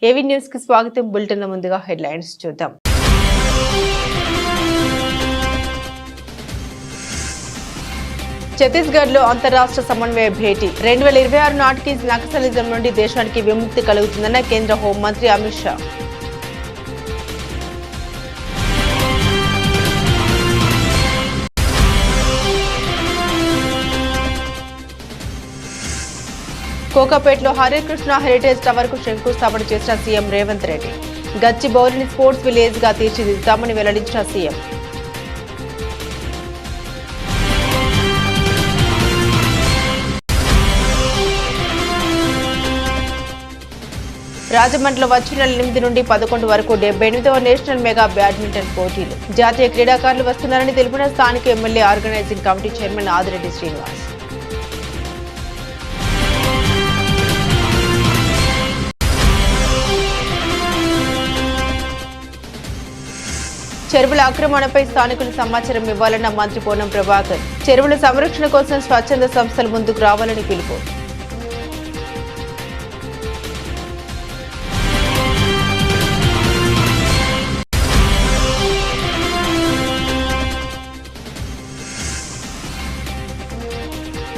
AV news కి స్వాగతం. Bulletin ముందుగా హెడ్లైన్స్ చూద్దాం. ఛత్తీస్గఢ్ లో అంతర్రాష్ట్ర సమన్వయ భేటీ 2026 నాటికి నక్సలిజం నుండి దేశానికి విముక్తి కలుగుతుందన్న కేంద్ర హోంమంత్రి అమిత్ షా. కోకాపేటలో హరే కృష్ణ హెరిటేజ్ టవర్ కు శంకుస్థాపన చేసిన సీఎం రేవంత్ రెడ్డి. గచ్చిబౌలిని స్పోర్ట్స్ విలేజ్ గా తీర్చిదిద్దామని వెల్లడించిన సీఎం. రాజమండ్రిలో వచ్చే నెల 8 నుండి 11 వరకు 78వ నేషనల్ మెగా బ్యాడ్మింటన్ పోటీలు. జాతీయ క్రీడాకారులు వస్తున్నారని తెలిపిన స్థానిక MLA organizing committee chairman Adireddy Srinivas. చెరువుల ఆక్రమణపై స్థానికులు సమాచారం ఇవ్వాలన్న మంత్రి పొన్నం ప్రభాకర్. చెరువుల సంరక్షణ కోసం స్వచ్ఛంద సంస్థలు ముందుకు రావాలని పిలుపు.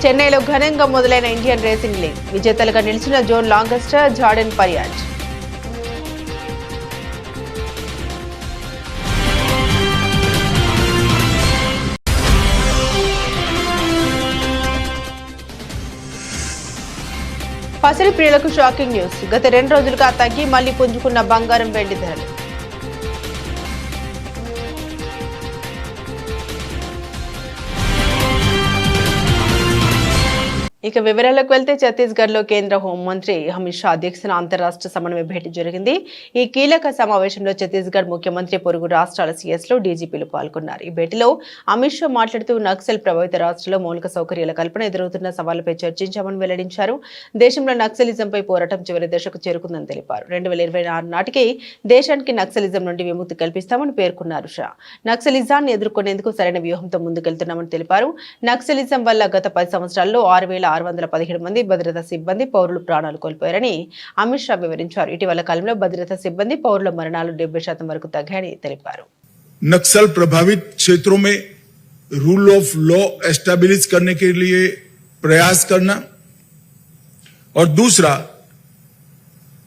చెన్నైలో ఘనంగా మొదలైన ఇండియన్ రేసింగ్ లీగ్. విజేతలుగా నిలిచిన జోన్ లాంగెస్టర్ జార్డెన్ పర్యాజ్. పసిడి ప్రియులకు షాకింగ్ న్యూస్. గత 2 రోజులుగా తగ్గి మళ్లీ పుంజుకున్న బంగారం వెండి ధరలు. ఇక వివరాలకు వెళ్తే ఛత్తీస్గఢ్ లో కేంద్ర హోంమంత్రి అమిత్ షా అధ్యక్షతన అంతర్రాష్ట్ర సమన్వయ భేటీ జరిగింది. ఈ కీలక సమావేశంలో ఛత్తీస్గఢ్ ముఖ్యమంత్రి, పొరుగు రాష్ట్రాల సీఎస్లు, డీజీపీలు పాల్గొన్నారు. ఈ భేటీలో అమిత్ షా మాట్లాడుతూ నక్సల్ ప్రభావిత రాష్ట్రాల్లో మౌలిక సౌకర్యాల కల్పన ఎదురవుతున్న సవాళ్లపై చర్చించామని వెల్లడించారు. దేశంలో నక్సలిజంపై పోరాటం చివరి దశకు చేరుకుందని తెలిపారు. 2026 నాటికి దేశానికి నక్సలిజం నుండి విముక్తి కల్పిస్తామని పేర్కొన్నారు. షా నక్సలిజాన్ని ఎదుర్కొనేందుకు సరైన వ్యూహంతో ముందుకెళ్తున్నామని తెలిపారు. నక్సలిజం వల్ల గత 10 సంవత్సరాల్లో 6,617 మంది భద్రతా సిబ్బంది, పౌరులు ప్రాణాలు కోల్పోయారని అమిత్ షా వివరించారు. ఇటీవల కాలంలో భద్రతా సిబ్బంది, పౌరుల మరణాలు 70% వరకు తగ్గాయని తెలిపారు. नक्सल प्रभावित क्षेत्रों में रूल ऑफ लॉ एस्टैब्लिश करने के लिए प्रयास करना और दूसरा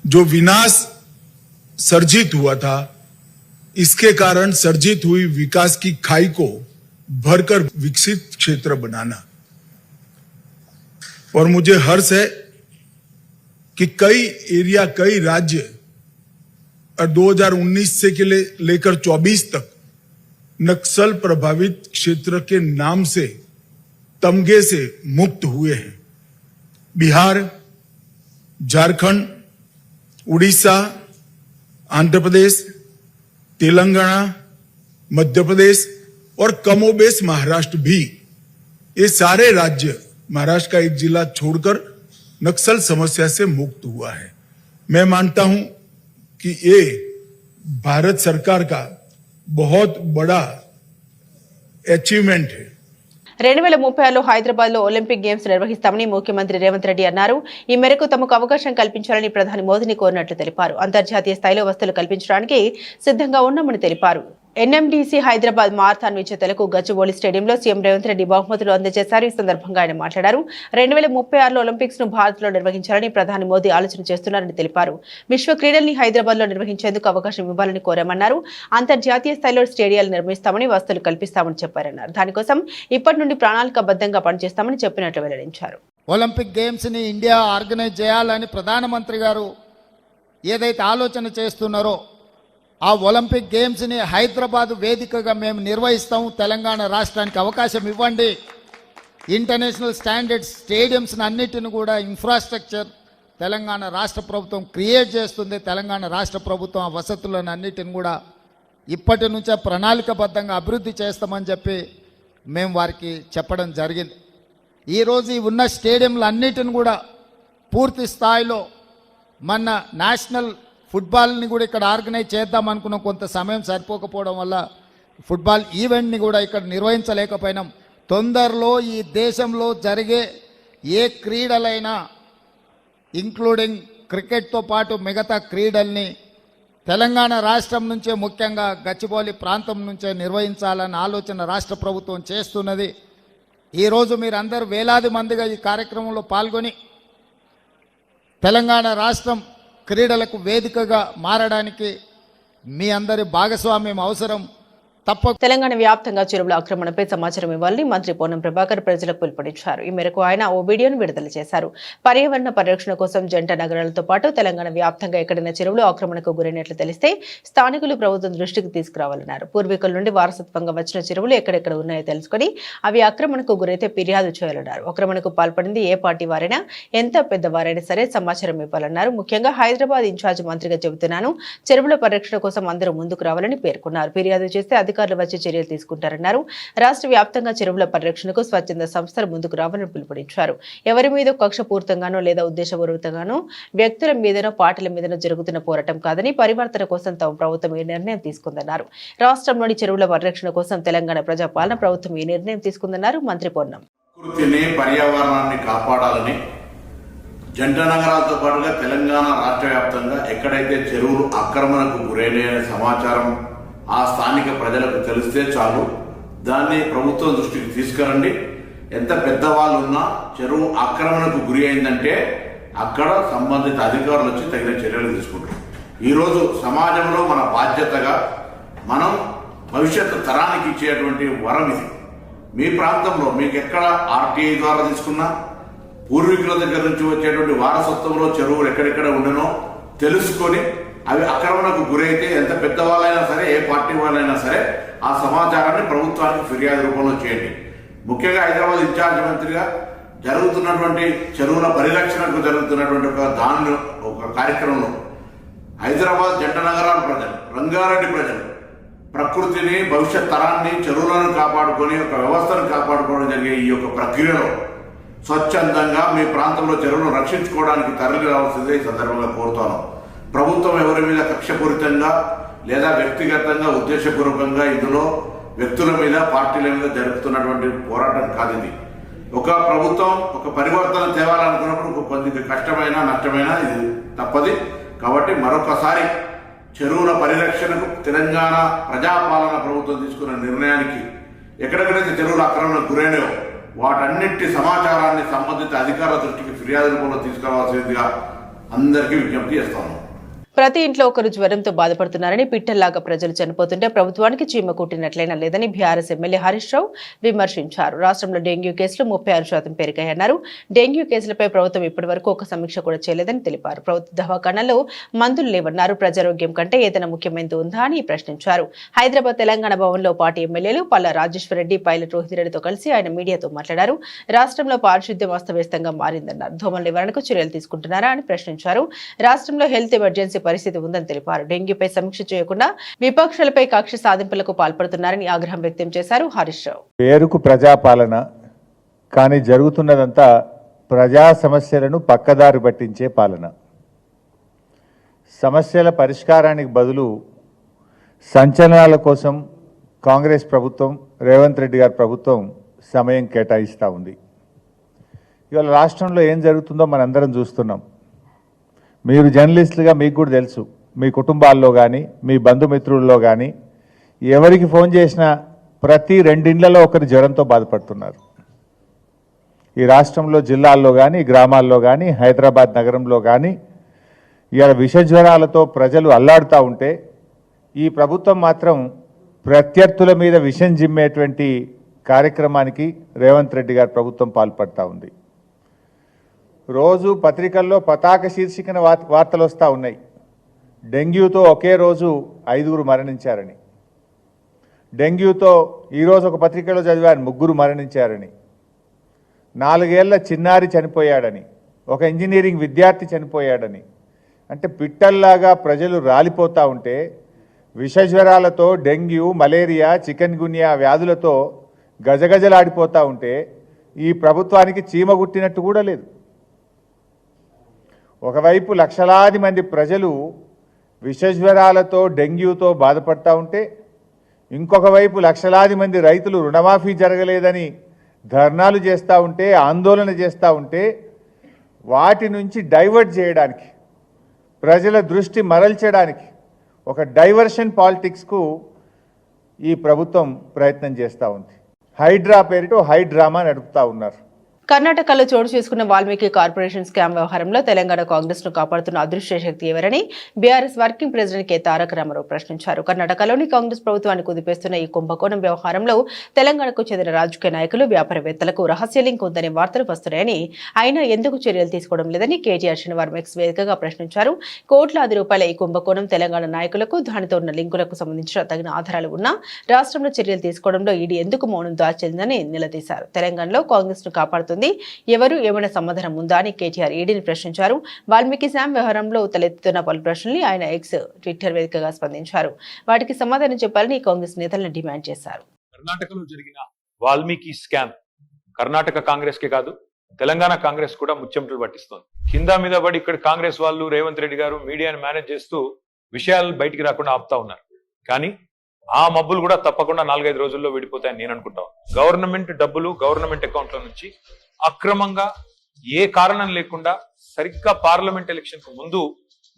जो विनाश सर्जित हुआ था, इसके कारण सर्जित हुई विकास की खाई को भरकर विकसित क्षेत्र बनाना. और मुझे हर्ष है कि कई एरिया, कई राज्य 2019 से के लेकर 24 तक नक्सल प्रभावित क्षेत्र के नाम से, तमगे से मुक्त हुए हैं. बिहार, झारखंड, उड़ीसा, आंध्र प्रदेश, तेलंगाना, मध्य प्रदेश और कमोबेश महाराष्ट्र भी, ये सारे राज्य महाराष्ट्र का एक जिला छोड़कर नक्सल समस्या से मुक्त हुआ है. मैं मानता हूं कि ये भारत सरकार का बहुत बड़ा अचीवमेंट है. 2036లో హైదరాబాద్ లో ఒలింపిక్ గేమ్స్ నిర్వహిస్తామని ముఖ్యమంత్రి రేవంత్ రెడ్డి అన్నారు. ఈ మేరకు తమకు అవకాశం కల్పించాలని ప్రధాని మోదీని కోరినట్లు తెలిపారు. అంతర్జాతీయ స్థాయిలో వసతులు కల్పించడానికి సిద్ధంగా ఉన్నామని తెలిపారు. ఎన్ఎండిసి హైదరాబాద్ మారథాన్ విజేతలకు గచ్చిబౌలి స్టేడియంలో సీఎం రేవంత్ రెడ్డి బహుమతులు అందజేశారు. ఈ సందర్భంగా ఆయన మాట్లాడారు. 2036లో ఒలింపిక్స్ ను భారత్ లో నిర్వహించాలని ప్రధాని మోదీ ఆలోచన చేస్తున్నారని తెలిపారు. విశ్వ క్రీడల్ని హైదరాబాద్ లో నిర్వహించేందుకు అవకాశం ఇవ్వాలని కోరామన్నారు. అంతర్జాతీయ స్థాయిలో స్టేడియాలు నిర్మిస్తామని, వసతులు కల్పిస్తామని చెప్పారన్నారు. దానికోసం ఇప్పటి నుండి ప్రణాళికబద్ధంగా పనిచేస్తామని చెప్పినట్లు వెల్లడించారు. ఒలింపిక్ గేమ్స్ ని ఇండియా ఆర్గనైజ్ చేయాలని ప్రధానమంత్రి గారు ఏదైతే ఆలోచన చేస్తున్నారో, ఆ ఒలింపిక్ గేమ్స్ని హైదరాబాద్ వేదికగా మేము నిర్వహిస్తాము. తెలంగాణ రాష్ట్రానికి అవకాశం ఇవ్వండి. ఇంటర్నేషనల్ స్టాండర్డ్స్ స్టేడియంస్ని అన్నిటిని కూడా ఇన్ఫ్రాస్ట్రక్చర్ తెలంగాణ రాష్ట్ర ప్రభుత్వం క్రియేట్ చేస్తుంది. తెలంగాణ రాష్ట్ర ప్రభుత్వం ఆ వసతులను అన్నిటిని కూడా ఇప్పటి నుంచే ప్రణాళికబద్ధంగా అభివృద్ధి చేస్తామని చెప్పి మేము వారికి చెప్పడం జరిగింది. ఈరోజు ఈ ఉన్న స్టేడియంలు అన్నిటిని కూడా పూర్తి స్థాయిలో మన నేషనల్ ఫుట్బాల్ని కూడా ఇక్కడ ఆర్గనైజ్ చేద్దాం అనుకున్నాం. కొంత సమయం సరిపోకపోవడం వల్ల ఫుట్బాల్ ఈవెంట్ని కూడా ఇక్కడ నిర్వహించలేకపోయినాం. తొందరలో ఈ దేశంలో జరిగే ఏ క్రీడలైనా ఇంక్లూడింగ్ క్రికెట్తో పాటు మిగతా క్రీడల్ని తెలంగాణ రాష్ట్రం నుంచే, ముఖ్యంగా గచ్చిబౌలి ప్రాంతం నుంచే నిర్వహించాలన్న ఆలోచన రాష్ట్ర ప్రభుత్వం చేస్తున్నది. ఈరోజు మీరందరూ వేలాది మందిగా ఈ కార్యక్రమంలో పాల్గొని తెలంగాణ రాష్ట్రం క్రీడలకు వేదికగా మారడానికి మీ అందరి భాగస్వామ్యం అవసరం. తెలంగాణ వ్యాప్తంగా చెరువుల ఆక్రమణపై సమాచారం ఇవ్వాలని మంత్రి పొన్నం ప్రభాకర్ ప్రజలకు పిలుపునిచ్చారు. ఈ మేరకు ఆయన ఓ వీడియోను విడుదల చేశారు. పర్యావరణ పరిరక్షణ కోసం జంట నగరాలతో పాటు తెలంగాణ వ్యాప్తంగా ఎక్కడైనా చెరువులు ఆక్రమణకు గురైనట్లు తెలిస్తే స్థానికులు ప్రభుత్వం దృష్టికి తీసుకురావాలన్నారు. పూర్వీకుల నుండి వారసత్వంగా వచ్చిన చెరువులు ఎక్కడెక్కడ ఉన్నాయో తెలుసుకుని అవి ఆక్రమణకు గురైతే ఫిర్యాదు చేయాలన్నారు. ఆక్రమణకు పాల్పడింది ఏ పార్టీ వారైనా, ఎంత పెద్దవారైనా సరే సమాచారం ఇవ్వాలన్నారు. ముఖ్యంగా హైదరాబాద్ ఇన్ఛార్జ్ మంత్రిగా చెబుతున్నాను, చెరువుల పరిరక్షణ కోసం అందరూ ముందుకు రావాలని పేర్కొన్నారు. ఫిర్యాదు చేస్తే అధికారులు వచ్చి చర్యలు తీసుకుంటారన్నారు. రాష్ట్ర వ్యాప్తంగా చెరువుల పరిరక్షణకు స్వచ్ఛంద సంస్థలు ముందుకు రావాలని పిలుపునిచ్చారు. ఎవరి మీద కక్షపూరితంగానో లేదా ఉద్దేశపూర్వకంగానో వ్యక్తుల మీదనో పార్టీల మీదనో జరుగుతున్న పోరాటం కాదని, పరివర్తన కోసం తమ ప్రభుత్వం ఈ నిర్ణయం తీసుకుందన్నారు. రాష్ట్రంలోని చెరువుల పరిరక్షణ కోసం తెలంగాణ ప్రజాపాలన ప్రభుత్వం ఈ నిర్ణయం తీసుకుందన్నారు మంత్రి పొన్నం. పర్యావరణాన్ని కాపాడాలని జంట నగరాలతో పాటుగా తెలంగాణ రాష్ట్ర వ్యాప్తంగా ఎక్కడైతే చెరువులు ఆక్రమణకు గురైన సమాచారం ఆ స్థానిక ప్రజలకు తెలిస్తే చాలు, దాన్ని ప్రభుత్వం దృష్టికి తీసుకురండి. ఎంత పెద్దవాళ్ళు ఉన్నా చెరువు ఆక్రమణకు గురి అయిందంటే అక్కడ సంబంధిత అధికారులు వచ్చి తగిన చర్యలు తీసుకుంటారు. ఈరోజు సమాజంలో మన బాధ్యతగా మనం భవిష్యత్తు తరానికి ఇచ్చేటువంటి వరం ఇది. మీ ప్రాంతంలో మీకు ఎక్కడ ఆర్టీఐ ద్వారా తీసుకున్నా, పూర్వీకుల దగ్గర నుంచి వచ్చేటువంటి వారసత్వంలో చెరువులు ఎక్కడెక్కడ ఉండనో తెలుసుకొని అవి ఆక్రమణకు గురైతే ఎంత పెద్దవాళ్ళైనా సరే, ఏ పార్టీ వాళ్ళైనా సరే ఆ సమాచారాన్ని ప్రభుత్వానికి ఫిర్యాదు రూపంలో చేయండి. ముఖ్యంగా హైదరాబాద్ ఇన్ఛార్జ్ మంత్రిగా జరుగుతున్నటువంటి చెరువుల పరిరక్షణకు జరుగుతున్నటువంటి ఒక కార్యక్రమంలో హైదరాబాద్ జంట నగరాల ప్రజలు, రంగారెడ్డి ప్రజలు ప్రకృతిని, భవిష్యత్ తరాన్ని, చెరువులను కాపాడుకొని ఒక వ్యవస్థను కాపాడుకోవడం జరిగే ఈ యొక్క ప్రక్రియలో స్వచ్ఛందంగా మీ ప్రాంతంలో చెరువులను రక్షించుకోవడానికి తరలి రావాల్సిందే ఈ సందర్భంగా కోరుతాను. ప్రభుత్వం ఎవరి మీద కక్షపూరితంగా లేదా వ్యక్తిగతంగా ఉద్దేశపూర్వకంగా ఇందులో వ్యక్తుల మీద, పార్టీల మీద జరుపుతున్నటువంటి పోరాటం కాదు ఇది. ఒక ప్రభుత్వం ఒక పరివర్తన తేవాలనుకున్నప్పుడు కొద్దిగా కష్టమైన, నష్టమైన ఇది తప్పది. కాబట్టి మరొకసారి చెరువుల పరిరక్షణకు తెలంగాణ ప్రజాపాలన ప్రభుత్వం తీసుకున్న నిర్ణయానికి ఎక్కడెక్కడైతే చెరువుల ఆక్రమణకు గురైనయో వాటన్నిటి సమాచారాన్ని సంబంధిత అధికారుల దృష్టికి ఫిర్యాదు రూపంలో తీసుకురావాల్సిందిగా అందరికీ విజ్ఞప్తి చేస్తాను. ప్రతి ఇంట్లో ఒకరు జ్వరంతో బాధపడుతున్నారని, పిట్టల్లాగా ప్రజలు చనిపోతుంటే ప్రభుత్వానికి చీమ కుట్టినట్లయినా లేదని బీఆర్ఎస్ ఎమ్మెల్యే హరీష్ రావు విమర్శించారు. రాష్ట్రంలో డెంగ్యూ కేసులు 36% పెరిగాయన్నారు. డెంగ్యూ కేసులపై ప్రభుత్వం ఇప్పటి వరకు ఒక సమీక్ష కూడా చేయలేదని తెలిపారు. ప్రభుత్వ దవాఖానాల్లో మందులు లేవన్నారు. ప్రజారోగ్యం కంటే ఏదైనా ముఖ్యమైనది ఉందా అని ప్రశ్నించారు. హైదరాబాద్ తెలంగాణ భవన్లో పార్టీ ఎమ్మెల్యేలు పల్లా రాజేశ్వరరెడ్డి, పైలట్ రోహితిరెడ్డితో కలిసి ఆయన మీడియాతో మాట్లాడారు. రాష్ట్రంలో పారిశుద్ధ్యం అస్తవ్యస్తంగా మారిందన్నారు. దోమల నివారణకు చర్యలు తీసుకుంటున్నారా అని ప్రశ్నించారు. రాష్ట్రంలో హెల్త్ ఎమర్జెన్సీ పరిస్థితి ఉందని తెలిపారు. డెంగ్యూపై సమీక్ష చేయకుండా విపక్షాలపై కక్ష సాధింపులకు పాల్పడుతున్నారని ఆగ్రహం వ్యక్తం చేశారు హరీష్ రావు. పేరుకు ప్రజాపాలన, కానీ జరుగుతున్నదంతా ప్రజా సమస్యలను పక్కదారి పట్టించే పాలన. సమస్యల పరిష్కారానికి బదులు సంచలనాల కోసం కాంగ్రెస్ ప్రభుత్వం, రేవంత్ రెడ్డి గారి ప్రభుత్వం సమయం కేటాయిస్తూ ఉంది. ఇవాళ రాష్ట్రంలో ఏం జరుగుతుందో మనందరం చూస్తున్నాం. మీరు జర్నలిస్టులుగా మీకు కూడా తెలుసు, మీ కుటుంబాల్లో కానీ, మీ బంధుమిత్రుల్లో కానీ ఎవరికి ఫోన్ చేసినా ప్రతి 2 ఇళ్లలో ఒకరి జ్వరంతో బాధపడుతున్నారు. ఈ రాష్ట్రంలో జిల్లాల్లో కానీ, గ్రామాల్లో కానీ, హైదరాబాద్ నగరంలో కానీ ఇవాళ విష జ్వరాలతో ప్రజలు అల్లాడుతూ ఉంటే ఈ ప్రభుత్వం మాత్రం ప్రత్యర్థుల మీద విషం జిమ్మేటువంటి కార్యక్రమానికి రేవంత్ రెడ్డి గారి ప్రభుత్వం పాల్పడతా ఉంది. రోజు పత్రికల్లో పతాక శీర్షికన వార్తలు వస్తూ ఉన్నాయి. డెంగ్యూతో ఒకే రోజు 5 మరణించారని, డెంగ్యూతో ఈరోజు ఒక పత్రికలో చదివారు 3 మరణించారని, 4 ఏళ్ల చిన్నారి చనిపోయాడని, ఒక ఇంజనీరింగ్ విద్యార్థి చనిపోయాడని. అంటే పిట్టల్లాగా ప్రజలు రాలిపోతూ ఉంటే, విషజ్వరాలతో, డెంగ్యూ, మలేరియా, చికెన్ గున్యా వ్యాధులతో గజగజలాడిపోతూ ఉంటే ఈ ప్రభుత్వానికి చీమ గుట్టినట్టు కూడా లేదు. ఒకవైపు లక్షలాది మంది ప్రజలు విషజ్వరాలతో, డెంగ్యూతో బాధపడతా ఉంటే, ఇంకొక వైపు లక్షలాది మంది రైతులు రుణమాఫీ జరగలేదని ధర్నాలు చేస్తూ ఉంటే, ఆందోళన చేస్తూ ఉంటే, వాటి నుంచి డైవర్ట్ చేయడానికి ప్రజల దృష్టి మరల్చడానికి ఒక డైవర్షన్ పాలిటిక్స్కు ఈ ప్రభుత్వం ప్రయత్నం చేస్తూ ఉంది. హైడ్రా పేరిట హై డ్రామా నడుపుతూ ఉన్నారు. కర్ణాటకలో చోటు చేసుకున్న వాల్మీకి కార్పొరేషన్ స్కామ్ వ్యవహారంలో తెలంగాణ కాంగ్రెస్ ను కాపాడుతున్న అదృశ్య శక్తి ఎవరని బీఆర్ఎస్ వర్కింగ్ ప్రెసిడెంట్ కె తారక రామారావు ప్రశ్నించారు. కర్ణాటకలోని కాంగ్రెస్ ప్రభుత్వాన్ని కుదిపేస్తున్న ఈ కుంభకోణం వ్యవహారంలో తెలంగాణకు చెందిన రాజకీయ నాయకులు వ్యాపారవేత్తలకు రహస్య లింక్ ఉందనే వార్తలు వస్తున్నాయని, అయినా ఎందుకు చర్యలు తీసుకోవడం లేదని కేటీఆర్ శనివారం ఎక్స్ వేదికగా ప్రశ్నించారు. కోట్లాది రూపాయల ఈ కుంభకోణం తెలంగాణ నాయకులకు దానితో ఉన్న లింకులకు సంబంధించిన తగిన ఆధారాలు ఉన్నా రాష్ట్రంలో చర్యలు తీసుకోవడంలో ఈడీ ఎందుకు మౌనం దాల్చిందని నిలదీశారు. తెలంగాణలో కాంగ్రెస్ ను కాపాడుతుంది ఎవరు, ఏమైనా సమాధానం ఉందా అని కేటీఆర్ ఈడీని ప్రశ్నించారు. వాల్మీకి శామ్ వ్యవహారంలో తలెత్తుతున్న పలు ప్రశ్నల్ని ఆయన ఎక్స్ ట్విట్టర్ వేదికగా స్పందించారు. వాటికి సమాధానం చెప్పాలని కాంగ్రెస్ నేతలను డిమాండ్ చేశారు. కర్ణాటకలో జరిగిన వాల్మీకి స్కామ్ కర్ణాటక కాంగ్రెస్ కే కాదు, తెలంగాణ కాంగ్రెస్ కూడా ముచ్చెమటలు పట్టిస్తోంది. కింద మీద పడి ఇక్కడ కాంగ్రెస్ వాళ్ళు, రేవంత్ రెడ్డి గారు మీడియాను మేనేజ్ చేస్తూ విషయాలు బయటికి రాకుండా ఆపుతా ఉన్నారు. కానీ ఆ మబ్బులు కూడా తప్పకుండా 4-5 రోజుల్లో విడిపోతాయని నేను అనుకుంటాను. గవర్నమెంట్ డబ్బులు గవర్నమెంట్ అకౌంట్ల నుంచి అక్రమంగా ఏ కారణం లేకుండా సరిగ్గా పార్లమెంట్ ఎలక్షన్ కు ముందు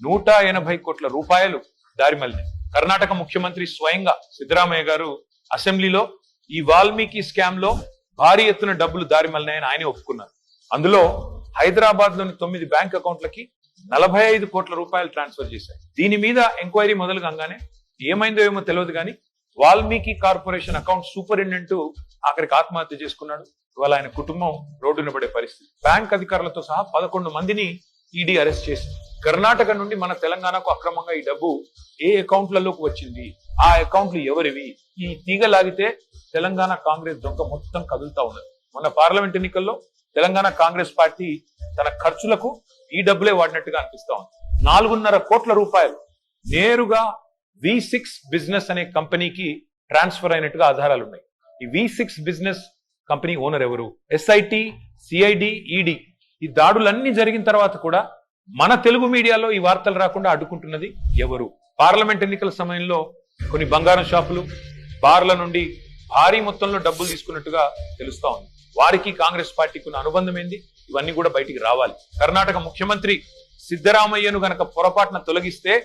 180 కోట్ల రూపాయలు దారిమల్లినాయి. కర్ణాటక ముఖ్యమంత్రి స్వయంగా సిద్ధరామయ్య గారు అసెంబ్లీలో ఈ వాల్మీకి స్కామ్ లో భారీ ఎత్తున డబ్బులు దారిమల్లినాయని ఆయన ఒప్పుకున్నారు. అందులో హైదరాబాద్ లోని 9 బ్యాంక్ అకౌంట్లకి 45 కోట్ల రూపాయలు ట్రాన్స్ఫర్ చేశారు. దీని మీద ఎంక్వైరీ మొదలు కాగానే ఏమైందో ఏమో తెలియదు కానీ వాల్మీకి కార్పొరేషన్ అకౌంట్ సూపరింటెండెంట్ ఆఖరికి ఆత్మహత్య చేసుకున్నాడు. ఇవాళ ఆయన కుటుంబం రోడ్డున పడే పరిస్థితి. బ్యాంక్ అధికారులతో సహా 11 మందిని ఈడీ అరెస్ట్ చేసింది. కర్ణాటక నుండి మన తెలంగాణకు అక్రమంగా ఈ డబ్బు ఏ అకౌంట్లలోకి వచ్చింది, ఆ అకౌంట్లు ఎవరివి, ఈ తీగ లాగితే తెలంగాణ కాంగ్రెస్ దొంగ మొత్తం కదులుతా ఉన్నది. మొన్న పార్లమెంట్ ఎన్నికల్లో తెలంగాణ కాంగ్రెస్ పార్టీ తన ఖర్చులకు ఈ డబ్బులే వాడినట్టుగా అనిపిస్తా ఉంది. 4.5 కోట్ల రూపాయలు నేరుగా V6 బిజినెస్ అనే కంపెనీకి ట్రాన్స్ఫర్ అయినట్టుగా ఆధారాలు ఉన్నాయి. ఈ V6 బిజినెస్ కంపెనీ ఓనర్ ఎవరు, SIT, CID, ED ఈ దాడులన్నీ జరిగిన తర్వాత కూడా మన తెలుగు మీడియాలో ఈ వార్తలు రాకుండా అడ్డుకుంటున్నది ఎవరు? పార్లమెంట్ ఎన్నికల సమయంలో కొన్ని బంగారం షాపులు, బార్ల నుండి భారీ మొత్తంలో డబ్బులు తీసుకున్నట్టుగా తెలుస్తా ఉంది. వారికి కాంగ్రెస్ పార్టీకి ఉన్న అనుబంధం ఏంది? ఇవన్నీ కూడా బయటికి రావాలి. కర్ణాటక ముఖ్యమంత్రి సిద్ధరామయ్యను గనక పొరపాటున తొలగిస్తే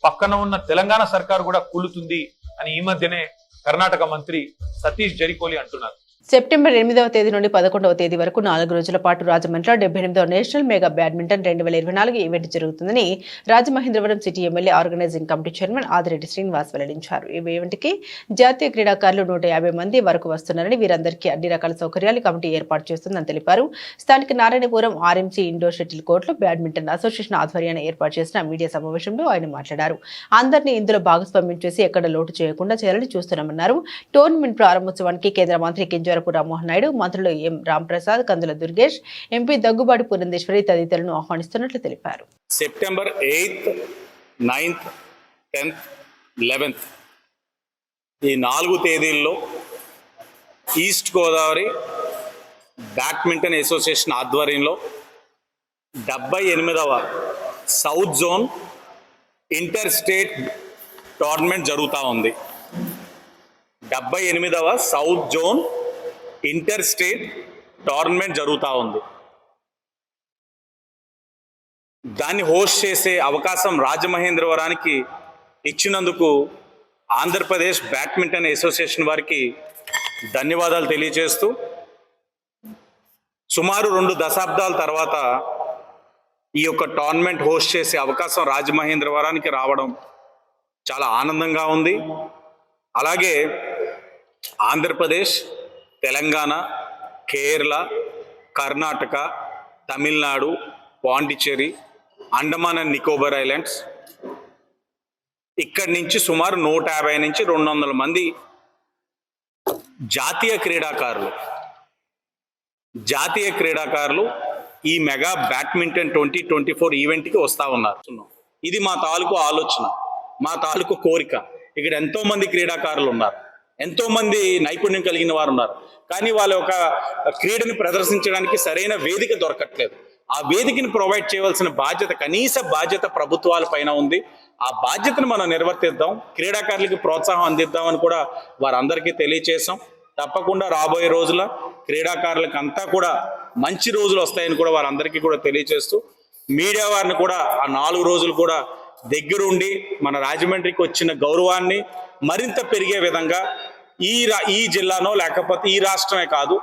పక్కన ఉన్న తెలంగాణ సర్కారు కూడా కూలుతుంది అని ఈ మధ్యనే కర్ణాటక మంత్రి సతీష్ జరికోలి అంటున్నారు. సెప్టెంబర్ 8వ తేదీ నుండి 11వ తేదీ వరకు 4 రోజుల పాటు రాజమండ్రిలో 78వ నేషనల్ మెగా బ్యాడ్మింటన్ 2024 ఈవెంట్ జరుగుతుందని Rajamahendravaram city MLA organizing committee chairman Adireddy Srinivas వెల్లడించారు. ఈ ఈవెంట్ కి జాతీయ క్రీడాకారులు 150 మంది వరకు వస్తున్నారని, వీరందరికీ అన్ని రకాల సౌకర్యాలు కమిటీ ఏర్పాటు చేస్తుందని తెలిపారు. స్థానిక నారాయణపురం RMC ఇండోర్ షటిల్ కోర్టులో బ్యాడ్మింటన్ అసోసియేషన్ ఆధ్వర్యాన్ని ఏర్పాటు చేసిన మీడియా సమావేశంలో ఆయన మాట్లాడారు. అందరినీ ఇందులో భాగస్వామ్యం చేసి ఎక్కడ లోటు చేయకుండా చేయాలని చూస్తున్నామన్నారు. టోర్నమెంట్ ప్రారంభోత్సవానికి కేంద్ర మంత్రి కింజరాపు రామ్మోహన్ నాయుడు, మంత్రులు ఎం రాంప్రసాద్, కందుల దుర్గేష్, ఎంపీ దగ్గుబాటి పురంధేశ్వరి తదితరులను ఆహ్వానిస్తున్నట్లు తెలిపారు. September 8th, 9th, 10th, 11th ఈ 4 తేదీల్లో ఈస్ట్ గోదావరి బ్యాడ్మింటన్ అసోసియేషన్ ఆధ్వర్యంలో 78వ south zone inter state tournament జరుగుతూ ఉంది. 78వ south zone inter state tournament జరుగుతూ ఉంది. దాన్ని హోస్ట్ చేసే అవకాశం రాజమహేంద్రవరానికి ఇచ్చినందుకు ఆంధ్రప్రదేశ్ బ్యాడ్మింటన్ అసోసియేషన్ వారికి ధన్యవాదాలు తెలియజేస్తూ, సుమారు 2 దశాబ్దాల తర్వాత ఈ యొక్క టోర్నమెంట్ హోస్ట్ చేసే అవకాశం రాజమహేంద్రవరానికి రావడం చాలా ఆనందంగా ఉంది. అలాగే ఆంధ్రప్రదేశ్, తెలంగాణ, కేరళ, కర్ణాటక, తమిళనాడు, పాండిచ్చేరి, అండమాన్ అండ్ నికోబార్ ఐలాండ్స్ ఇక్కడి నుంచి సుమారు 150 నుంచి 200 మంది జాతీయ క్రీడాకారులు ఈ మెగా బ్యాడ్మింటన్ 2024 ఈవెంట్కి వస్తూ ఉన్నారు. ఇది మా తాలూకు ఆలోచన, మా తాలూకు కోరిక. ఇక్కడ ఎంతో మంది క్రీడాకారులు ఉన్నారు, ఎంతో మంది నైపుణ్యం కలిగిన వారు ఉన్నారు. కానీ వాళ్ళ ఒక క్రీడని ప్రదర్శించడానికి సరైన వేదిక దొరకట్లేదు. ఆ వేదికని ప్రొవైడ్ చేయవలసిన బాధ్యత, కనీస బాధ్యత ప్రభుత్వాల పైన ఉంది. ఆ బాధ్యతను మనం నిర్వర్తిద్దాం, క్రీడాకారులకి ప్రోత్సాహం అందిద్దామని కూడా వారందరికీ తెలియచేసాం. తప్పకుండా రాబోయే రోజుల క్రీడాకారులకు అంతా కూడా మంచి రోజులు వస్తాయని కూడా వారందరికీ కూడా తెలియచేస్తూ, మీడియా వారిని కూడా ఆ 4 రోజులు కూడా దగ్గరుండి మన రాజమండ్రికి వచ్చిన గౌరవాన్ని మరింత పెరిగే విధంగా ఈ జిల్లానో లేకపోతే ఈ రాష్ట్రమే కాదు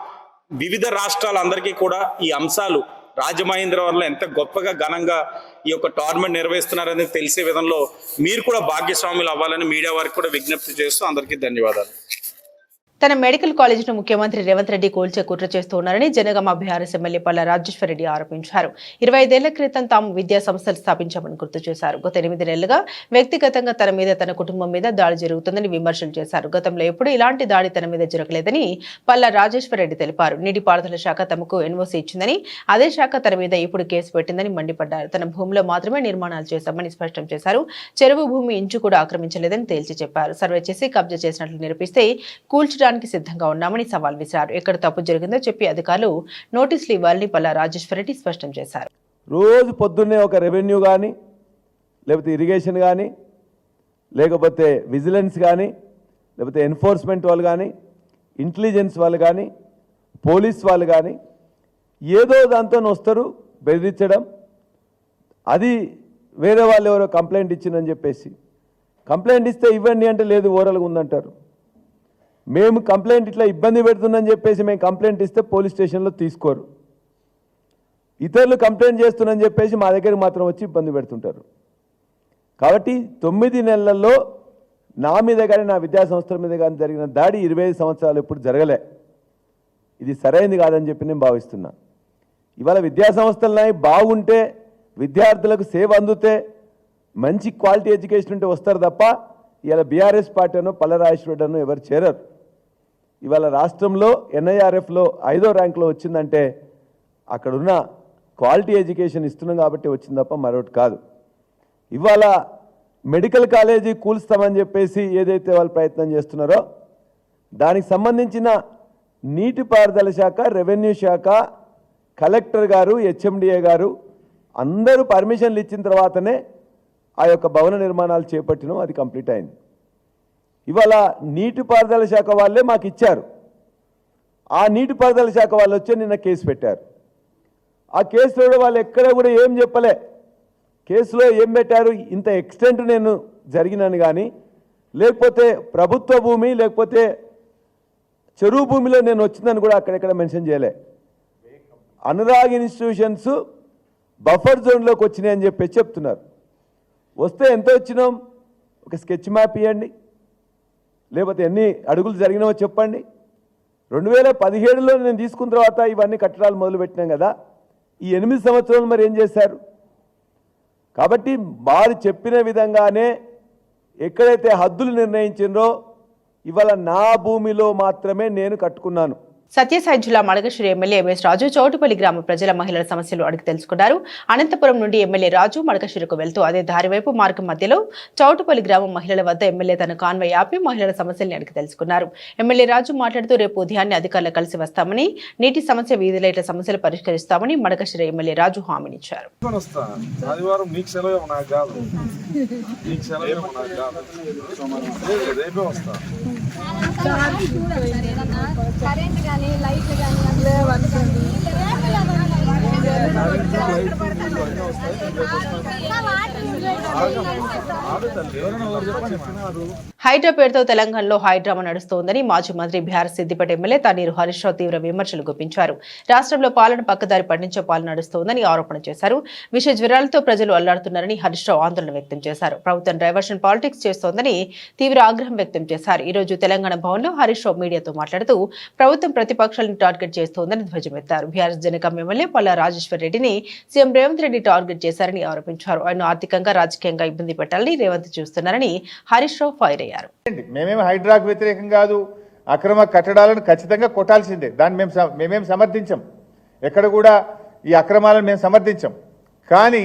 వివిధ రాష్ట్రాలందరికీ కూడా ఈ అంశాలు రాజమహేంద్రవరంలో ఎంత గొప్పగా ఘనంగా ఈ యొక్క టోర్నమెంట్ నిర్వహిస్తున్నారనేది తెలిసే విధంలో మీరు కూడా భాగ్యస్వాములు అవ్వాలని మీడియా వారికి కూడా విజ్ఞప్తి చేస్తూ అందరికీ ధన్యవాదాలు. తన మెడికల్ కాలేజీను ముఖ్యమంత్రి రేవంత్ రెడ్డి కూల్చే కుట్ర చేస్తున్నారని జనగామ బీఆర్ఎస్ ఎమ్మెల్యే పల్లా రాజేశ్వర రెడ్డి ఆరోపించారు. 25 ఏళ్ల క్రితం తాము విద్యా సంస్థలు స్థాపించామని గుర్తు చేశారు. గత 8 నెలలుగా వ్యక్తిగతంగా తన మీద తన కుటుంబం మీద దాడి జరుగుతుందని విమర్శలు చేశారు. గతంలో ఎప్పుడూ ఇలాంటి దాడి తన మీద జరగలేదని పల్లా రాజేశ్వర రెడ్డి తెలిపారు. నీటిపారుదల శాఖ తమకు ఎన్ఓసీ ఇచ్చిందని, అదే శాఖ తన మీద ఇప్పుడు కేసు పెట్టిందని మండిపడ్డారు. తన భూమిలో మాత్రమే నిర్మాణాలు చేశామని స్పష్టం చేశారు. చెరువు భూమి ఇంచు కూడా ఆక్రమించలేదని తేల్చి చెప్పారు. సర్వే చేసి కబ్జా చేసినట్లు నిరూపిస్తే కూల్చడానికి సిద్ధంగా ఉన్నామని సవాల్ విసిరారు. ఎక్కడ తప్పు జరిగిందో చెప్పి అధికారులు నోటీసులు ఇవ్వాలని పల్లా రాజేశ్వర రెడ్డి స్పష్టం చేశారు. రోజు పొద్దున్నే ఒక రెవెన్యూ కానీ, లేకపోతే ఇరిగేషన్ కానీ, లేకపోతే విజిలెన్స్ కానీ, లేకపోతే ఎన్ఫోర్స్మెంట్ వాళ్ళు కానీ, ఇంటెలిజెన్స్ వాళ్ళు కానీ, పోలీస్ వాళ్ళు కానీ ఏదో దాంతో వస్తారు బెదిరించడం. అది వేరే వాళ్ళు ఎవరో కంప్లైంట్ ఇచ్చిందని చెప్పేసి కంప్లైంట్ ఇస్తే ఇవ్వండి అంటే లేదు ఓరల్గా ఉందంటారు. మేము కంప్లైంట్ ఇట్లా ఇబ్బంది పెడుతుందని చెప్పేసి మేము కంప్లైంట్ ఇస్తే పోలీస్ స్టేషన్లో తీసుకోరు. ఇతరులు కంప్లైంట్ చేస్తున్నారని చెప్పేసి మా దగ్గరికి మాత్రం వచ్చి ఇబ్బంది పెడుతుంటారు. కాబట్టి 9 నెలల్లో నా మీద కానీ నా విద్యా సంస్థల మీద కానీ జరిగిన దాడి 25 సంవత్సరాలు ఎప్పుడు జరగలే. ఇది సరైనది కాదని చెప్పి నేను భావిస్తున్నా. ఇవాళ విద్యా సంస్థలున్నాయి, బాగుంటే విద్యార్థులకు సేవ అందుతే మంచి క్వాలిటీ ఎడ్యుకేషన్ ఉంటే వస్తారు తప్ప ఇవాళ బీఆర్ఎస్ పార్టీ అనో పల్లా రాజేశ్వర రెడ్డి ఎవరు చేరరు. ఇవాళ రాష్ట్రంలో NIRFలో 5వ ర్యాంకులో వచ్చిందంటే అక్కడున్న క్వాలిటీ ఎడ్యుకేషన్ ఇస్తున్నాం కాబట్టి వచ్చింది తప్ప మరొకటి కాదు. ఇవాళ మెడికల్ కాలేజీ కూల్స్తామని చెప్పేసి ఏదైతే వాళ్ళు ప్రయత్నం చేస్తున్నారో దానికి సంబంధించిన నీటిపారుదల శాఖ, రెవెన్యూ శాఖ, కలెక్టర్ గారు, HMDA గారు అందరూ పర్మిషన్లు ఇచ్చిన తర్వాతనే ఆ యొక్క భవన నిర్మాణాలు చేపట్టినాం. అది కంప్లీట్ అయింది. ఇవాళ నీటిపారుదల శాఖ వాళ్ళే మాకు ఇచ్చారు. ఆ నీటిపారుదల శాఖ వాళ్ళు వచ్చి నిన్న కేసు పెట్టారు. ఆ కేసులో వాళ్ళు ఎక్కడ కూడా ఏం చెప్పలే. కేసులో ఏం పెట్టారు, ఇంత ఎక్స్టెంట్ నేను జరిగినాను కానీ, లేకపోతే ప్రభుత్వ భూమి లేకపోతే చెరువు భూమిలో నేను వచ్చిందని కూడా అక్కడెక్కడ మెన్షన్ చేయలే. అనురాగ్ ఇన్స్టిట్యూషన్స్ బఫర్ జోన్లోకి వచ్చినాయని చెప్పి చెప్తున్నారు. వస్తే ఎంత వచ్చినాం, ఒక స్కెచ్ మ్యాప్ ఇవ్వండి, లేకపోతే ఎన్ని అడుగులు జరిగినావో చెప్పండి. 2017లో నేను తీసుకున్న తర్వాత ఇవన్నీ కట్టడాలు మొదలుపెట్టినాం కదా, ఈ 8 సంవత్సరాలు మరి ఏం చేశారు? కాబట్టి వారు చెప్పిన విధంగానే ఎక్కడైతే హద్దులు నిర్ణయించిందో ఇవాళ నా భూమిలో మాత్రమే నేను కట్టుకున్నాను. సత్యసాయి జిల్లా మడకశిర ఎమ్మెల్యే ఎంఎస్ రాజు చౌటుపల్లి గ్రామ ప్రజల మహిళల సమస్యలు అడిగి తెలుసుకున్నారు. అనంతపురం నుండి ఎమ్మెల్యే రాజు మడకశిరకు వెళ్తూ అదే దారి వైపు మార్గం మధ్యలో చౌటుపల్లి గ్రామం మహిళల వద్ద ఎమ్మెల్యే తన కాన్వాయ్ ఆపి మహిళల సమస్యల్ని అడిగి తెలుసుకున్నారు. ఎమ్మెల్యే రాజు మాట్లాడుతూ రేపు ఉదయాన్నే అధికారులు కలిసి వస్తామని, నీటి సమస్య, వీధి లైట్ల సమస్యలు పరిష్కరిస్తామని మడకశిర ఎమ్మెల్యే రాజు హామీనిచ్చారు. లైట్లు కానీ హైడ్రా పేరుతో తెలంగాణలో హైడ్రామా నడుస్తోందని మాజీ మంత్రి బీహార్ సిద్దిపేట ఎమ్మెల్యే తన్నీరు హరీష్ రావు తీవ్ర విమర్శలు గుప్పించారు. రాష్ట్రంలో పాలన పక్కదారి పట్టించే పాలన నడుస్తోందని ఆరోపణ చేశారు. విష జ్వరాలతో ప్రజలు అల్లాడుతున్నారని హరీష్ రావు ఆందోళన వ్యక్తం చేశారు. ప్రభుత్వం డైవర్షన్ పాలిటిక్స్ చేస్తోందని తీవ్ర ఆగ్రహం వ్యక్తం చేశారు. ఈ రోజు తెలంగాణ భవన్లో హరీష్ రావు మీడియాతో మాట్లాడుతూ ప్రభుత్వం ప్రతిపక్షాలను టార్గెట్ చేస్తోందని ధ్వజమెత్తారు. బీఆర్ఎస్ జనకం ఎమ్మెల్యే పల్లా రాజేశ్వర రెడ్డిని సీఎం రేవంత్ రెడ్డి టార్గెట్ చేశారని ఆరోపించారు. ఆయన ఆర్థికంగా, రాజకీయంగా ఇబ్బంది పెట్టాలని రేవంత్ చూస్తున్నారని హరీష్ రావు ఫైర్ అయ్యారు. మేమేం హైడ్రాకు వ్యతిరేకం కాదు, అక్రమ కట్టడాలను ఖచ్చితంగా కొట్టాల్సిందే, దాన్ని మేమేం సమర్థించం, ఎక్కడ కూడా ఈ అక్రమాలను మేము సమర్థించం. కానీ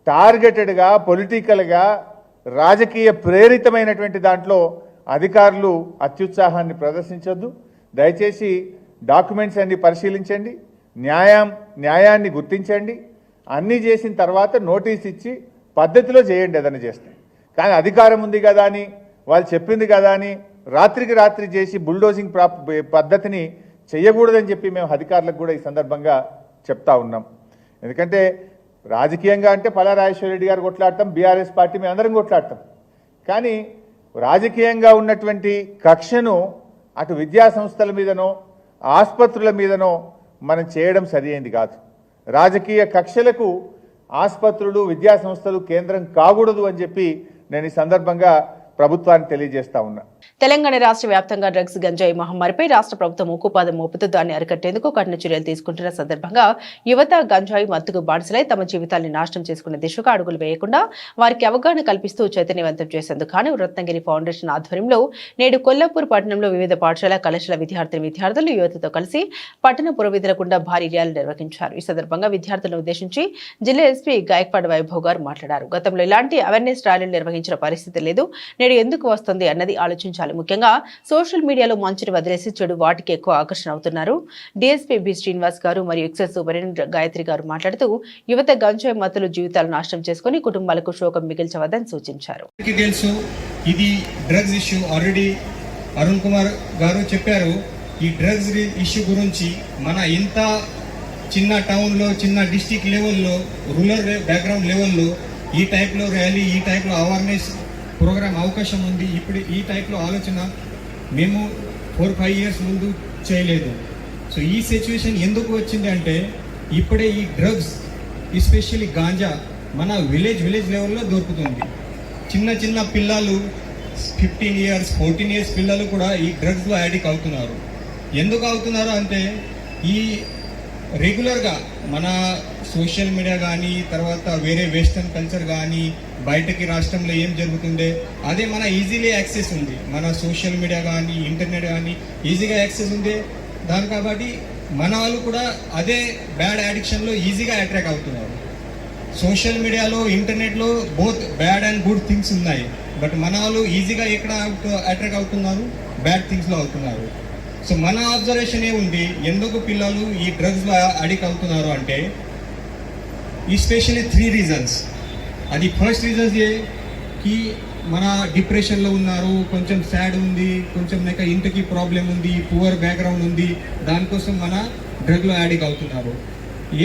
టార్గెటెడ్గా, పొలిటికల్గా, రాజకీయ ప్రేరితమైనటువంటి దాంట్లో అధికారులు అత్యుత్సాహాన్ని ప్రదర్శించొద్దు. దయచేసి డాక్యుమెంట్స్ అన్ని పరిశీలించండి, న్యాయాన్ని గుర్తించండి, అన్నీ చేసిన తర్వాత నోటీస్ ఇచ్చి పద్ధతిలో చేయండి ఏదైనా చేస్తే. కానీ అధికారం ఉంది కదా అని, వాళ్ళు చెప్పింది కదా అని రాత్రికి రాత్రి చేసి బుల్డోజింగ్ పద్ధతిని చేయకూడదని చెప్పి మేము అధికారులకు కూడా ఈ సందర్భంగా చెప్తా ఉన్నాం. ఎందుకంటే రాజకీయంగా అంటే పల్లారాజేశ్వర రెడ్డి గారు కొట్లాడతాం, బీఆర్ఎస్ పార్టీ మేము అందరం కొట్లాడతాం. కానీ రాజకీయంగా ఉన్నటువంటి కక్షను అటు విద్యా సంస్థల మీదనో ఆసుపత్రుల మీదనో మనం చేయడం సరియైంది కాదు. రాజకీయ కక్షలకు ఆసుపత్రులు విద్యా సంస్థలు కేంద్రం కాకూడదు అని చెప్పి నేను ఈ సందర్భంగా ప్రభుత్వానికి తెలియజేస్తా ఉన్నా. తెలంగాణ రాష్ట్ర వ్యాప్తంగా డ్రగ్స్ గంజాయి మహమ్మారిపై రాష్ట్ర ప్రభుత్వం ఉక్కుపాదం మోపుతూ దాన్ని అరికట్టేందుకు కఠిన చర్యలు తీసుకుంటున్న సందర్భంగా యువత గంజాయి మత్తుకు బానిసలై తమ జీవితాన్ని నాశనం చేసుకునే దిశగా అడుగులు వేయకుండా వారికి అవగాహన కల్పిస్తూ చైతన్యవంతం చేసేందుకు గాను రత్నగిరి ఫౌండేషన్ ఆధ్వర్యంలో నేడు కొల్లాపూర్ పట్టణంలో వివిధ పాఠశాల కళాశాల విద్యార్థులు యువతతో కలిసి పట్టణ పురవీధుల గుండా భారీ ర్యాలీ నిర్వహించారు. ఈ సందర్భంగా విద్యార్థులను ఉద్దేశించి జిల్లా ఎస్పీ గాయక్వాడ్ వైభవ్ గారు మాట్లాడారు. గతంలో ఇలాంటి అవేర్నెస్ ర్యాలీలు నిర్వహించిన పరిస్థితి లేదు, నేడు ఎందుకు వస్తుంది అన్నది ఆలోచించాలి. ముఖ్యంగా సోషల్ మీడియాలో మంచిని వదిలేసి చెడు వాటికి ఎక్కువ ఆకర్షణ అవుతున్నారు. డీఎస్పీ బి శ్రీనివాస్ గారు మరియు ఎక్సైజ్ సూపరింటెండెంట్ గాయత్రి గారు మాట్లాడుతూ యువత గంజాయి మత్తులు జీవితాలు నాశనం చేసుకుని కుటుంబాలకు శోకం మిగిల్చవద్దని సూచించారు. తెలుసు ఇది drugs issue, already Arun Kumar గారు చెప్పారు. ఈ డ్రగ్స్ ఇష్యూ గురించి మన ఇంత చిన్న టౌన్లో, చిన్న డిస్టిక్ లెవెల్లో, రూరల్ బ్యాక్గ్రౌండ్ లెవెల్లో ఈ టైప్లో ర్యాలీ, ఈ టైప్లో అవేర్నెస్ ప్రోగ్రామ్ అవకాశం ఉంది. ఇప్పుడు ఈ టైప్లో ఆలోచన మేము 4-5 ఇయర్స్ ముందు చేయలేదు. సో ఈ సిచ్యువేషన్ ఎందుకు వచ్చింది అంటే ఇప్పుడే ఈ డ్రగ్స్ ఎస్పెషల్లీ గాంజా మన విలేజ్ లెవెల్లో దొరుకుతుంది. చిన్న పిల్లలు 15 ఇయర్స్ 14 ఇయర్స్ పిల్లలు కూడా ఈ డ్రగ్స్లో యాడిక్ట్ అవుతున్నారు. ఎందుకు అవుతున్నారు అంటే ఈ రెగ్యులర్గా మన సోషల్ మీడియా కానీ, తర్వాత వేరే వెస్టర్న్ కల్చర్ కానీ, బయటకి రాష్ట్రంలో ఏం జరుగుతుందే అదే మన ఈజీలీ యాక్సెస్ ఉంది. మన సోషల్ మీడియా కానీ, ఇంటర్నెట్ కానీ ఈజీగా యాక్సెస్ ఉంది. దాని కాబట్టి మన వాళ్ళు కూడా అదే బ్యాడ్ అడిక్షన్లో ఈజీగా అట్రాక్ట్ అవుతున్నారు. సోషల్ మీడియాలో, ఇంటర్నెట్లో both bad and good things ఉన్నాయి. బట్ మన వాళ్ళు ఈజీగా ఎక్కడ అట్రాక్ట్ అవుతున్నారు? బ్యాడ్ థింగ్స్లో అవుతున్నారు. సో మన అబ్జర్వేషన్ ఏముంది, ఎందుకు పిల్లలు ఈ డ్రగ్స్లో అడిక్ట్ అవుతున్నారు అంటే ఎస్పెషల్లీ 3 రీజన్స్. అది ఫస్ట్ రీజన్స్ కి మన డిప్రెషన్లో ఉన్నారు, కొంచెం సాడ్ ఉంది, కొంచెం లేక ఇంటికి ప్రాబ్లం ఉంది, పువర్ బ్యాక్గ్రౌండ్ ఉంది, దానికోసం మన డ్రగ్లో అడిక్ట్ అవుతున్నారు.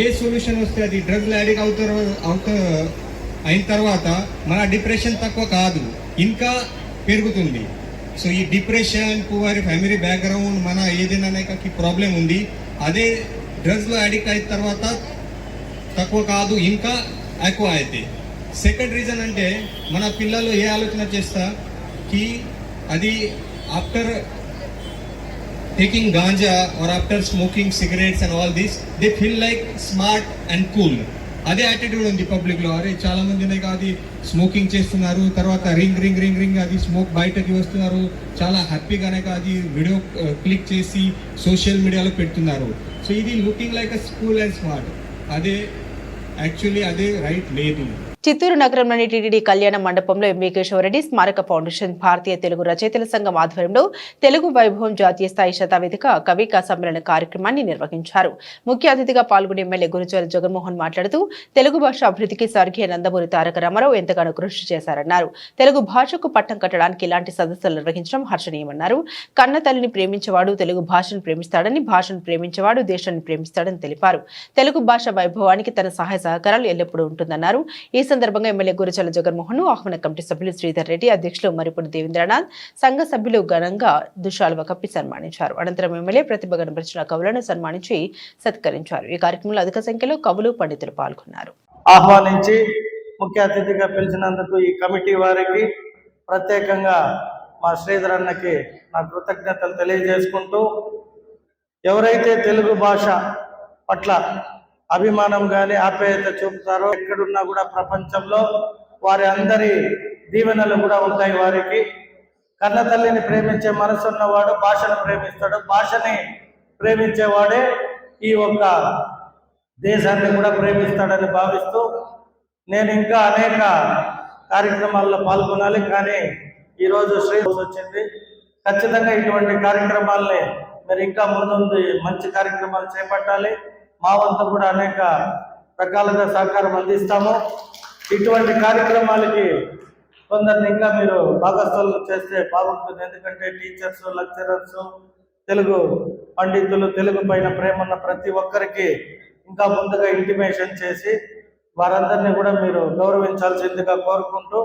ఏ సొల్యూషన్ వస్తే అది డ్రగ్లో అడిక్ట్ అయిన తర్వాత మన డిప్రెషన్ తక్కువ కాదు, ఇంకా పెరుగుతుంది. సో ఈ డిప్రెషన్, పువర్ ఫ్యామిలీ బ్యాక్గ్రౌండ్, మన ఏదైనా ప్రాబ్లం ఉంది, అదే డ్రగ్స్లో అడిక్ట్ అయిన తర్వాత తక్కువ కాదు, ఇంకా ఎక్కువ అయితే. సెకండ్ రీజన్ అంటే మన పిల్లలు ఏ ఆలోచన చేస్తా కి అది after taking ganja or after smoking cigarettes and all this they feel like smart and cool. అదే యాటిట్యూడ్ ఉంది పబ్లిక్లో. అరే చాలా మంది అది స్మోకింగ్ చేస్తున్నారు, తర్వాత రింగ్ అది స్మోక్ బయటకి వస్తున్నారు, చాలా హ్యాపీగానే అది వీడియో క్లిక్ చేసి సోషల్ మీడియాలో పెడుతున్నారు. సో ఇది looking like a cool and smart. అదే యాక్చువల్లీ అదే రైట్ లేదు. చిత్తూరు నగరంలోని టీటీడీ కళ్యాణ మండపంలో ఎంవీ కేశవరెడ్డి స్మారక ఫౌండేషన్, భారతీయ తెలుగు రచయితల సంఘం ఆధ్వర్యంలో తెలుగు వైభవం జాతీయ స్థాయి శతావేదిక కవికా సమ్మేళన కార్యక్రమాన్ని నిర్వహించారు. ముఖ్య అతిథిగా పాల్గొని ఎమ్మెల్యే గురుజాల జగన్మోహన్ మాట్లాడుతూ తెలుగు భాష అభివృద్ధికి స్వర్గీయ నందమూరి తారక రామారావు ఎంతగానో కృషి చేశారన్నారు. తెలుగు భాషకు పట్టం కట్టడానికి ఇలాంటి సదస్సులు నిర్వహించడం హర్షణీయమన్నారు. కన్న తల్లిని ప్రేమించేవాడు తెలుగు భాషను ప్రేమిస్తాడని, భాషను ప్రేమించేవాడు దేశాన్ని ప్రేమిస్తాడని తెలిపారు. తెలుగు భాష వైభవానికి తన సహాయ సహకారాలు ఎల్లప్పుడూ ఉంటుందన్నారు. ఈ సందర్భంగా ఎమ్మెల్యే గురజాల జగన్మోహన్, ఆహ్వాన కమిటీ సభ్యులు శ్రీధర్ రెడ్డి, అధ్యక్షులు మరిపూడి దేవేంద్రనాథ్, సంఘ సభ్యులు ఘనంగా దుశాలువ కప్పి సన్మానించారు. అనంతరం ఎమ్మెల్యే ప్రతిభ కనబరిచిన కవులను సన్మానించి సత్కరించారు. ఈ కార్యక్రమంలో అధిక సంఖ్యలో కవులు, పండితులు పాల్గొన్నారు. ఆహ్వానించి ముఖ్య అతిథిగా పిలిచినందుకు ఈ కమిటీ వారికి ప్రత్యేకంగా మా శ్రీధర్ అన్నకి నా కృతజ్ఞతలు తెలియజేసుకుంటూ, ఎవరైతే తెలుగు భాష పట్ల అభిమానం కానీ ఆప్యాయత చూపుతారో ఎక్కడున్నా కూడా ప్రపంచంలో వారి అందరి దీవెనలు కూడా ఉంటాయి. వారికి కన్న తల్లిని ప్రేమించే మనసు ఉన్నవాడు భాషను ప్రేమిస్తాడు, భాషని ప్రేమించేవాడే ఈ ఒక్క దేశాన్ని కూడా ప్రేమిస్తాడని భావిస్తూ నేను ఇంకా అనేక కార్యక్రమాల్లో పాల్గొనాలి. కానీ ఈరోజు శ్రీనివాస్ వచ్చింది. ఖచ్చితంగా ఇటువంటి కార్యక్రమాల్ని మీరు ఇంకా ముందు మంచి కార్యక్రమాలు చేపట్టాలి. మా వంతు కూడా అనేక రకాలుగా సహకారం అందిస్తాము. ఇటువంటి కార్యక్రమాలకి కొందరిని ఇంకా మీరు భాగస్వాములు చేస్తే బాగుంటుంది. ఎందుకంటే టీచర్స్, లెక్చరర్స్, తెలుగు పండితులు, తెలుగు పైన ప్రేమ ఉన్న ప్రతి ఒక్కరికి ఇంకా ముందుగా ఇంటిమేషన్ చేసి వారందరినీ కూడా మీరు గౌరవించాల్సిందిగా కోరుకుంటూ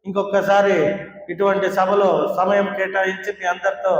ఇంకొకసారి ఇటువంటి సభలో సమయం కేటాయించి మీ అందరితో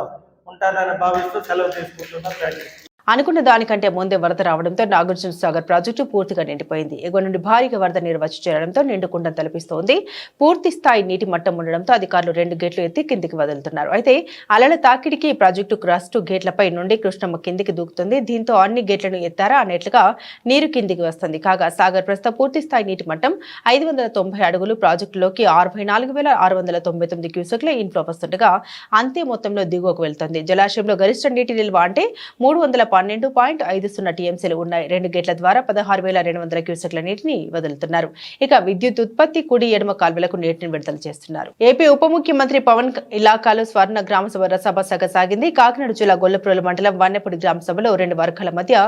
ఉంటానని భావిస్తూ సెలవు తీసుకుంటున్నాను. Thank you. అనుకున్న దానికంటే ముందే వరద రావడంతో నాగార్జున సాగర్ ప్రాజెక్టు పూర్తిగా నిండిపోయింది. ఎగువ నుండి భారీగా వరద నీరు వచ్చి చేరడంతో నిండుకుండం తలపిస్తోంది. పూర్తి స్థాయి నీటి మట్టం ఉండడంతో అధికారులు 2 గేట్లు ఎత్తి కిందికి వదులుతున్నారు. అయితే అలల తాకిడికి ప్రాజెక్టు క్రస్ట్ గేట్లపై నుండి కృష్ణమ్మ కిందికి దూకుతుంది. దీంతో అన్ని గేట్లను ఎత్తారా అనేట్లుగా నీరు కిందికి వస్తుంది. కాగా సాగర్ ప్రస్తుత పూర్తి స్థాయి నీటి మట్టం 590 అడుగులు. ప్రాజెక్టులోకి 64,699 క్యూసెక్ల ఇన్ఫ్లో వస్తుండగా అంతే మొత్తంలో దిగువకు వెళ్తుంది. జలాశయంలో గరిష్ట నీటి నిల్వ అంటే 312.50 టీఎంసీలు ఉన్నాయి. 2 గేట్ల ద్వారా 16,200 క్యూసెక్ల నీటిని వదులుతున్నారు. ఇక విద్యుత్ ఉత్పత్తి కుడి ఎడమ కాల్వలకు నీటిని విడుదల చేస్తున్నారు. ఏపీ ఉప ముఖ్యమంత్రి పవన్ ఇలాకాలో స్వర్ణ గ్రామసభ రసభ సాగింది. కాకినాడ జిల్లా గొల్లప్రోలు మండలం వన్నెపూడి గ్రామసభలో 2 వర్గాల మధ్య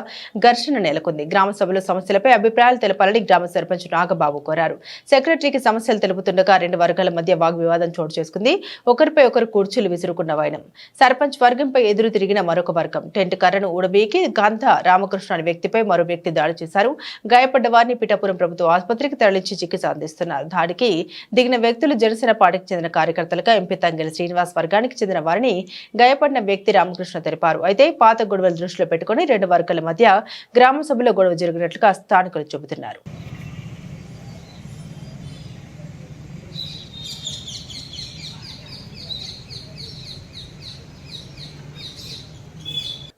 ఘర్షణ నెలకొంది. గ్రామసభలో సమస్యలపై అభిప్రాయాలు తెలపాలని గ్రామ సర్పంచ్ నాగబాబు కోరారు. సెక్రటరీకి సమస్యలు తెలుపుతుండగా 2 వర్గాల మధ్య వాగ్వివాదం చోటు చేసుకుంది. ఒకరిపై ఒకరు కుర్చీలు విసురుకున్న వైనం. సర్పంచ్ వర్గంపై ఎదురు తిరిగిన మరొక వర్గం టెంట్ కర్రను ఊడబీకి గంధ రామకృష్ణ అనే వ్యక్తిపై మరో వ్యక్తి దాడి చేశారు. గాయపడ్డ వారిని పిఠాపురం ప్రభుత్వ ఆసుపత్రికి తరలించి చికిత్స అందిస్తున్నారు. దాడికి దిగిన వ్యక్తులు జనసేన పార్టీకి చెందిన కార్యకర్తలుగా ఎంపీ తంగెల శ్రీనివాస్ వర్గానికి చెందిన వారిని గాయపడిన వ్యక్తి రామకృష్ణ తెలిపారు. అయితే పాత గొడవలు దృష్టిలో పెట్టుకుని 2 వర్గాల మధ్య గ్రామ సభలో గొడవ జరిగినట్లుగా స్థానికులు చెబుతున్నారు.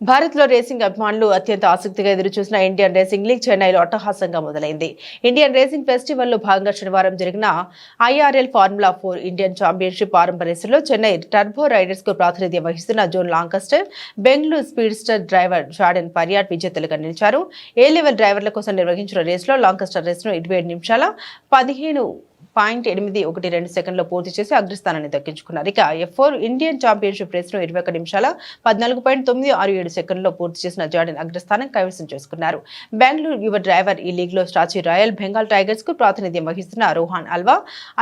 భారత్లో రేసింగ్ అభిమానులు అత్యంత ఆసక్తిగా ఎదురుచూసిన ఇండియన్ రేసింగ్ లీగ్ చెన్నైలో అట్టహాసంగా మొదలైంది. ఇండియన్ రేసింగ్ ఫెస్టివల్లో భాగంగా శనివారం జరిగిన IRL ఫార్ములా 4 ఇండియన్ ఛాంపియన్షిప్ ఆరంభ రేసులో చెన్నై టర్బో రైడర్స్ కు ప్రాతినిధ్యం వహిస్తున్న Jon Lancaster, Bengaluru speedster driver Jordan పర్యాట్ విజేతలుగా నిలిచారు. ఏ లెవెల్ డ్రైవర్ల కోసం నిర్వహించిన రేసులో లాంకస్టర్ రేసును 27 నిమిషాల 15.812 సెకండ్లో పూర్తి చేసి అగ్రస్థానాన్ని దక్కించుకున్నారు. ఇక F4 ఇండియన్ ఛాంపియన్షిప్ రేసును 21 నిమిషాల 14.967 సెకండ్లో పూర్తి చేసిన జార్డన్ అగ్రస్థానం కైవసం చేసుకున్నారు. బెంగళూరు యువ డ్రైవర్ ఈ లీగ్ లో స్టాచి రాయల్ బెంగాల్ టైగర్స్ కు ప్రాతినిధ్యం వహిస్తున్న Rohan Alva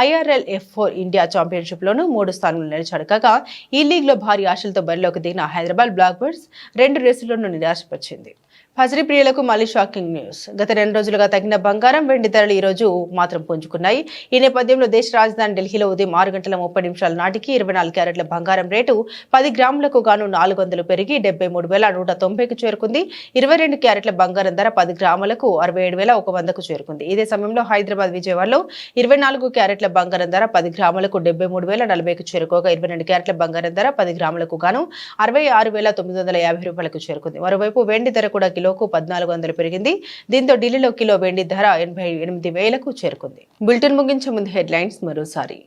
IRL F4 India championship లోను 3 స్థానంలో నిలిచాడు. కాగా ఈ లీగ్ లో భారీ ఆశలతో బరిలోకి దిగిన హైదరాబాద్ బ్లాక్ బర్డ్స్ 2 రేసుల్లోనూ నిరాశపరిచింది. పసిడి ప్రియులకు మళ్లీ షాకింగ్ న్యూస్. గత 2 రోజులుగా తగ్గిన బంగారం, వెండి ధరలు ఈ రోజు మాత్రం పుంజుకున్నాయి. ఈ నేపథ్యంలో దేశ రాజధాని ఢిల్లీలో ఉదయం 6:30 నాటికి 24 క్యారెట్ల బంగారం రేటు 10 గ్రాములకు గాను 400 పెరిగి 73,190కు చేరుకుంది. 22 క్యారెట్ల బంగారం ధర 10 గ్రాములకు 67,100కు చేరుకుంది. ఇదే సమయంలో హైదరాబాద్, విజయవాడలో 24 క్యారెట్ల బంగారం ధర 10 గ్రాములకు 73,040కు చేరుకోగా 22 క్యారెట్ల బంగారం ధర 10 గ్రాములకు గాను 66,950 రూపాయలకు చేరుకుంది. మరోవైపు వెండి ధర కూడా కిలోకు 1,400 పెరిగింది. దీంతో ఢిల్లీలో కిలో వెండి ధర 88,000కు చేరుకుంది. బులెటిన్ ముగించే ముందు హెడ్లైన్స్ మరోసారి.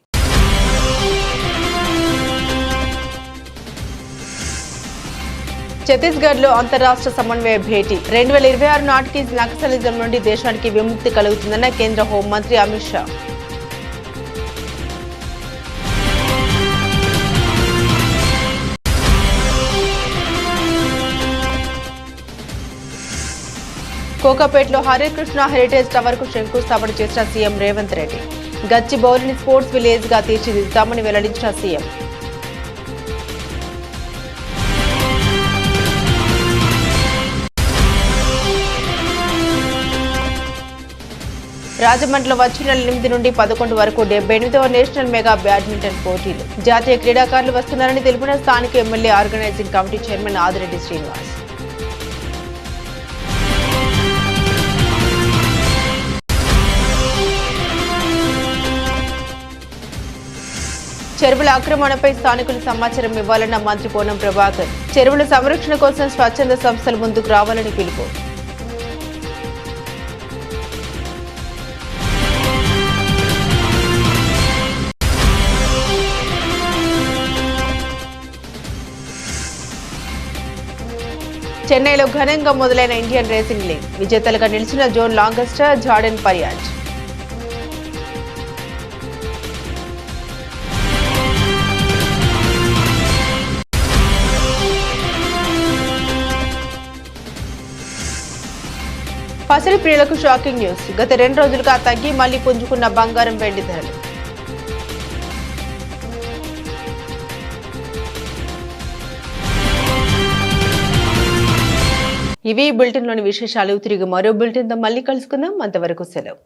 ఛత్తీస్గఢ్ లో అంతరాష్ట్ర సమన్వయ భేటీ. 2026 నాటికి నక్సలిజం నుండి దేశానికి విముక్తి కలుగుతుందన్న కేంద్ర హోంమంత్రి అమిత్ షా. కోకాపేటలో హరే కృష్ణ హెరిటేజ్ టవర్ కు శంకుస్థాపన చేసిన సీఎం రేవంత్ రెడ్డి. గచ్చిబౌలిని స్పోర్ట్స్ విలేజ్ గా తీర్చిదిద్దామని వెల్లడించిన సీఎం. రాజమండ్రిలో వచ్చే నెల 8 నుండి 11 వరకు 78వ నేషనల్ మెగా బ్యాడ్మింటన్ పోటీలు. జాతీయ క్రీడాకారులు వస్తున్నారని తెలిపిన స్థానిక MLA organizing committee chairman Adireddy Srinivas. చెరువుల ఆక్రమణపై స్థానికులు సమాచారం ఇవ్వాలన్న మంత్రి పొన్నం ప్రభాకర్. చెరువుల సంరక్షణ కోసం స్వచ్ఛంద సంస్థలు ముందుకు రావాలని పిలుపు. చెన్నైలో ఘనంగా మొదలైన ఇండియన్ రేసింగ్ లీగ్. విజేతలుగా నిలిచిన జోన్ లాంగస్టర్, జార్డన్ పర్యాట్. పసిడి ప్రియులకు షాకింగ్ న్యూస్. గత 2 రోజులుగా తగ్గి మళ్లీ పుంజుకున్న బంగారం, వెండి ధరలు. ఇవి బులెటిన్లోని విశేషాలు. తిరిగి మరో బులెటిన్తో మళ్ళీ కలుసుకుందాం. అంతవరకు సెలవు.